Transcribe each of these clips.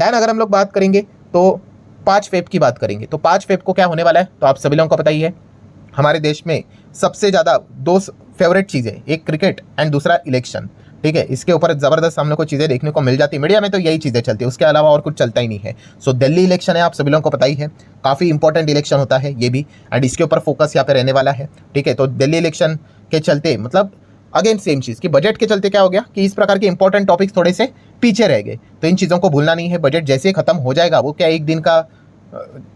Then अगर हम लोग बात करेंगे तो 5 फेब की बात करेंगे, तो 5 फेब को क्या होने वाला है, तो आप सभी लोगों को पता ही है हमारे देश में सबसे ज़्यादा दो फेवरेट चीज़ें, एक क्रिकेट एंड दूसरा इलेक्शन। ठीक है, इसके ऊपर ज़बरदस्त हम लोग को चीज़ें देखने को मिल जाती है, मीडिया में तो यही चीज़ें चलती है, उसके अलावा और कुछ चलता ही नहीं है। सो दिल्ली इलेक्शन है, आप सभी लोगों को पता ही है, काफ़ी इंपॉर्टेंट इलेक्शन होता है ये भी, एंड इसके ऊपर फोकस यहाँ पे रहने वाला है। ठीक है, तो दिल्ली इलेक्शन के चलते मतलब अगेन सेम चीज़ कि बजट के चलते क्या हो गया कि इस प्रकार के इंपॉर्टेंट टॉपिक्स थोड़े से पीछे रह गए, तो इन चीज़ों को भूलना नहीं है। बजट जैसे ही खत्म हो जाएगा, वो क्या एक दिन का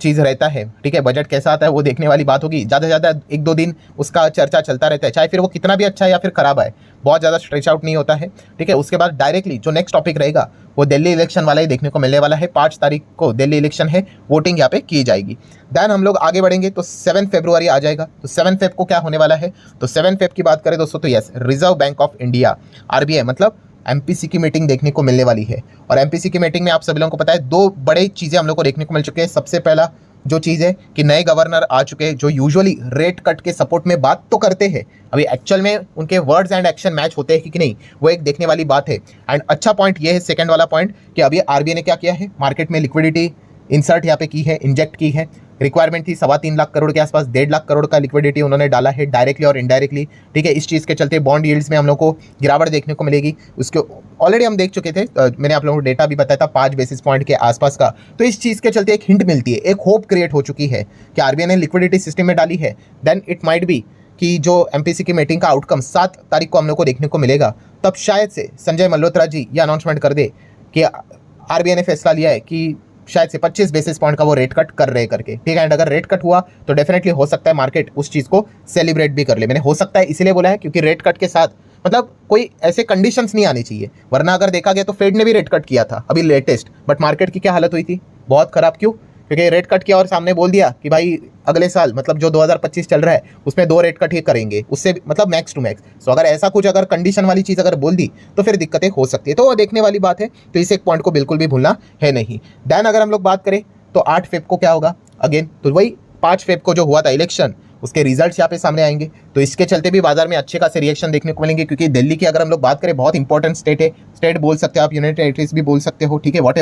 चीज़ रहता है। ठीक है, बजट कैसा आता है वो देखने वाली बात होगी, ज़्यादा से ज़्यादा 1-2 दिन उसका चर्चा चलता रहता है, चाहे फिर वो कितना भी अच्छा है या फिर खराब आए, बहुत ज़्यादा स्ट्रेच आउट नहीं होता है। ठीक है, उसके बाद डायरेक्टली जो नेक्स्ट टॉपिक रहेगा वो दिल्ली इलेक्शन वाला ही देखने को मिलने वाला है। 5 तारीख को दिल्ली इलेक्शन है, वोटिंग यहाँ पे की जाएगी। देन हम लोग आगे बढ़ेंगे तो 7 फरवरी आ जाएगा, तो 7 फेब को क्या होने वाला है, तो 7 फेब की बात करें दोस्तों तो yes, reserve bank of India RBI मतलब एमपीसी की मीटिंग देखने को मिलने वाली है। और एमपीसी की मीटिंग में आप सभी लोगों को पता है 2 बड़े चीज़ें हम लोग को देखने को मिल चुकी है। सबसे पहला जो चीज़ है कि नए गवर्नर आ चुके हैं जो यूजुअली रेट कट के सपोर्ट में बात तो करते हैं, अभी एक्चुअल में उनके वर्ड्स एंड एक्शन मैच होते हैं कि नहीं, वो एक देखने वाली बात है। एंड अच्छा पॉइंट ये है, सेकंड वाला पॉइंट, कि अभी आरबीआई ने क्या किया है, मार्केट में लिक्विडिटी इंसर्ट यहाँ पे की है, इंजेक्ट की है। रिक्वायरमेंट थी 3.25 लाख करोड़ के आसपास, 1.5 लाख करोड़ का लिक्विडिटी उन्होंने डाला है डायरेक्टली और इनडायरेक्टली। ठीक है, इस चीज़ के चलते बॉन्ड यील्ड्स में हम लोग को गिरावट देखने को मिलेगी। उसके ऑलरेडी हम देख चुके थे, मैंने आप लोगों को डेटा भी बताया था 5 बेसिस पॉइंट के आसपास का। तो इस चीज़ के चलते एक हिंट मिलती है, एक होप क्रिएट हो चुकी है कि आरबीआई ने लिक्विडिटी सिस्टम में डाली है। देन इट माइट बी कि जो एमपीसी की मीटिंग का आउटकम 7 तारीख को हम लोग को देखने को मिलेगा, तब शायद से संजय मल्होत्रा जी ये अनाउंसमेंट कर दे कि आरबीआई ने फैसला लिया है कि शायद से 25 बेसिस पॉइंट का वो रेट कट कर रहे करके। ठीक है, एंड अगर रेट कट हुआ तो डेफिनेटली हो सकता है मार्केट उस चीज़ को सेलिब्रेट भी कर ले। मैंने हो सकता है इसलिए बोला है क्योंकि रेट कट के साथ मतलब कोई ऐसे कंडीशंस नहीं आने चाहिए, वरना अगर देखा गया तो फेड ने भी रेट कट किया था अभी लेटेस्ट, बट मार्केट की क्या हालत हुई थी, बहुत खराब। क्यों? क्योंकि रेट कट किया और सामने बोल दिया कि भाई अगले साल मतलब जो 2025 चल रहा है उसमें 2 रेट कट ही करेंगे, उससे मतलब मैक्स टू मैक्स। सो अगर ऐसा कुछ अगर कंडीशन वाली चीज़ अगर बोल दी तो फिर दिक्कतें हो सकती है, तो वो देखने वाली बात है। तो इस एक पॉइंट को बिल्कुल भी भूलना है नहीं। देन अगर हम लोग बात करें तो 8 फेब को क्या होगा, अगेन तो वही 5 फेब को जो हुआ था इलेक्शन, उसके रिजल्ट्स यहाँ पे सामने आएंगे। तो इसके चलते भी बाजार में अच्छे खासे रिएक्शन देखने को मिलेंगे, क्योंकि दिल्ली की अगर हम लोग बात करें बहुत इंपॉर्टेंट स्टेट है, स्टेट बोल सकते हो आप, यूनाइटेड टेरिटरीज भी बोल सकते हो, ठीक है, वॉट।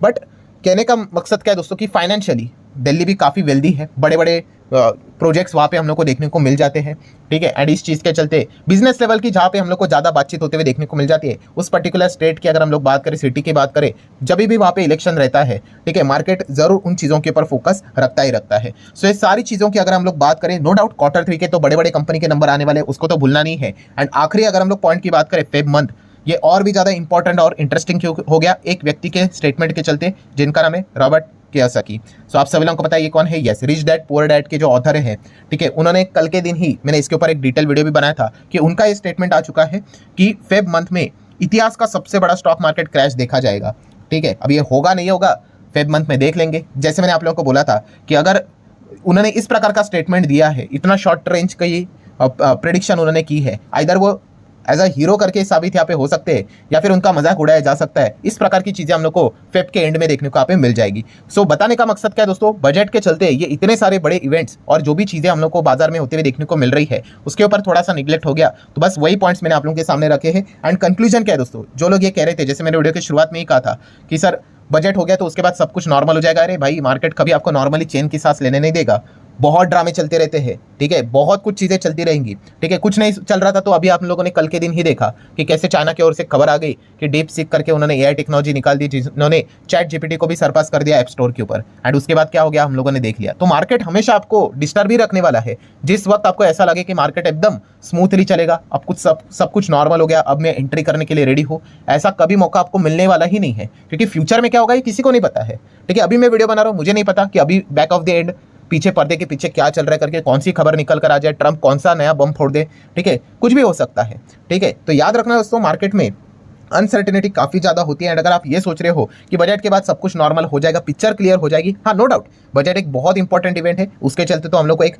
बट कहने का मकसद क्या है दोस्तों कि फाइनेंशियली दिल्ली भी काफ़ी वेल्दी है, बड़े बड़े प्रोजेक्ट्स वहाँ पे हम लोग को देखने को मिल जाते हैं। ठीक है, एंड इस चीज़ के चलते बिजनेस लेवल की जहाँ पे हम लोग को ज़्यादा बातचीत होते हुए देखने को मिल जाती है, उस पर्टिकुलर स्टेट की अगर हम लोग बात करें, सिटी की बात करें, जब भी वहाँ पे इलेक्शन रहता है, ठीक है, मार्केट जरूर उन चीज़ों के ऊपर फोकस रखता ही रखता है। सो ये सारी चीज़ों की अगर हम लोग बात करें, नो डाउट Q3 के तो बड़े बड़े कंपनी के नंबर आने वाले, उसको तो भूलना नहीं है। एंड आखिरी अगर हम लोग पॉइंट की बात करें, फेब मंथ, ये और भी ज़्यादा इंपॉर्टेंट और इंटरेस्टिंग हो गया एक व्यक्ति के स्टेटमेंट के चलते, जिनका नाम है रॉबर्ट कियोसाकी। सो आप सभी लोगों को पता है ये कौन है, yes, rich dad poor dad के जो ऑथर हैं। ठीक है, उन्होंने कल के दिन ही, मैंने इसके ऊपर एक डिटेल वीडियो भी बनाया था, कि उनका ये स्टेटमेंट आ चुका है कि फेब मंथ में इतिहास का सबसे बड़ा स्टॉक मार्केट क्रैश देखा जाएगा। ठीक है, अब ये होगा नहीं होगा फेब मंथ में देख लेंगे। जैसे मैंने आप लोगों को बोला था कि अगर उन्होंने इस प्रकार का स्टेटमेंट दिया है, इतना शॉर्ट रेंज की प्रेडिक्शन उन्होंने की है, आइदर वो एज अ हीरो करके साबित यहाँ पे हो सकते हैं या फिर उनका मजाक उड़ाया जा सकता है। इस प्रकार की चीजें हम लोग को फेब के एंड में देखने को यहाँ पे मिल जाएगी। सो बताने का मकसद क्या है दोस्तों, बजट के चलते ये इतने सारे बड़े इवेंट्स और जो भी चीजें हम लोग को बाजार में होते हुए देखने को मिल रही है, उसके ऊपर थोड़ा सा निगलेक्ट हो गया। तो बस वही पॉइंट्स मैंने आप लोगों के सामने रखे हैं। एंड कंक्लूजन क्या है दोस्तों, जो लोग ये कह रहे थे, जैसे मैंने वीडियो की शुरुआत में ही कहा था कि सर बजट हो गया तो उसके बाद सब कुछ नॉर्मल हो जाएगा, अरे भाई मार्केट कभी आपको नॉर्मली चैन की सांस लेने नहीं देगा, बहुत ड्रामे चलते रहते हैं। ठीक है, बहुत कुछ चीज़ें चलती रहेंगी। ठीक है, कुछ नहीं चल रहा था तो अभी आप लोगों ने कल के दिन ही देखा कि कैसे चाइना की ओर से खबर आ गई कि डीप सीक करके उन्होंने एआई टेक्नोलॉजी निकाल दी, जिन्होंने चैट जीपीटी को भी सरपास कर दिया ऐप स्टोर के ऊपर। एंड उसके बाद क्या हो गया, हम लोगों ने देख लिया। तो मार्केट हमेशा आपको डिस्टर्ब ही रखने वाला है। जिस वक्त आपको ऐसा लगे कि मार्केट एकदम स्मूथली चलेगा, अब कुछ सब कुछ नॉर्मल हो गया, अब मैं एंट्री करने के लिए रेडी हूँ, ऐसा कभी मौका आपको मिलने वाला ही नहीं है, क्योंकि फ्यूचर में क्या होगा ये किसी को नहीं पता है। ठीक है, अभी मैं वीडियो बना रहा हूँ, मुझे नहीं पता कि अभी बैक ऑफ द एंड, पीछे पर्दे के पीछे क्या चल रहा है करके, कौन सी खबर निकल कर आ जाए, ट्रंप कौन सा नया बम फोड़ दे। ठीक है, कुछ भी हो सकता है। ठीक है, तो याद रखना दोस्तों, मार्केट में अनसर्टेनिटी काफ़ी ज़्यादा होती है। एंड अगर आप ये सोच रहे हो कि बजट के बाद सब कुछ नॉर्मल हो जाएगा, पिक्चर क्लियर हो जाएगी, हाँ नो डाउट बजट एक बहुत इंपॉर्टेंट इवेंट है, उसके चलते तो हम लोग को एक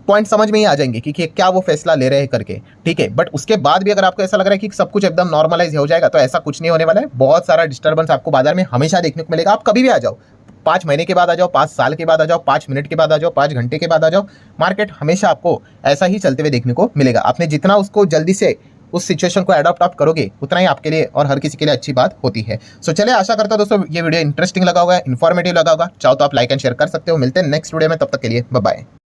पॉइंट समझ में ही आ जाएंगे कि क्या वो फैसला ले रहे हैं करके। ठीक है, बट उसके बाद भी अगर आपको ऐसा लग रहा है कि सब कुछ एकदम नॉर्मलाइज हो जाएगा, तो ऐसा कुछ नहीं होने वाला है। बहुत सारा डिस्टर्बेंस आपको बाजार में हमेशा देखने को मिलेगा। आप कभी भी आ जाओ, 5 महीने के बाद आ जाओ, 5 साल के बाद आ जाओ, 5 मिनट के बाद आ जाओ, 5 घंटे के बाद आ जाओ, मार्केट हमेशा आपको ऐसा ही चलते हुए देखने को मिलेगा। आपने जितना उसको जल्दी से उस सिचुएशन को एडॉप्ट आप करोगे उतना ही आपके लिए और हर किसी के लिए अच्छी बात होती है। सो चलिए, आशा करता हूं दोस्तों ये वीडियो इंटरेस्टिंग लगा होगा, इन्फॉर्मेटिव लगा होगा। चाहो तो आप लाइक एंड शेयर कर सकते हो। मिलते हैं नेक्स्ट वीडियो में, तब तक के लिए बाय बाय।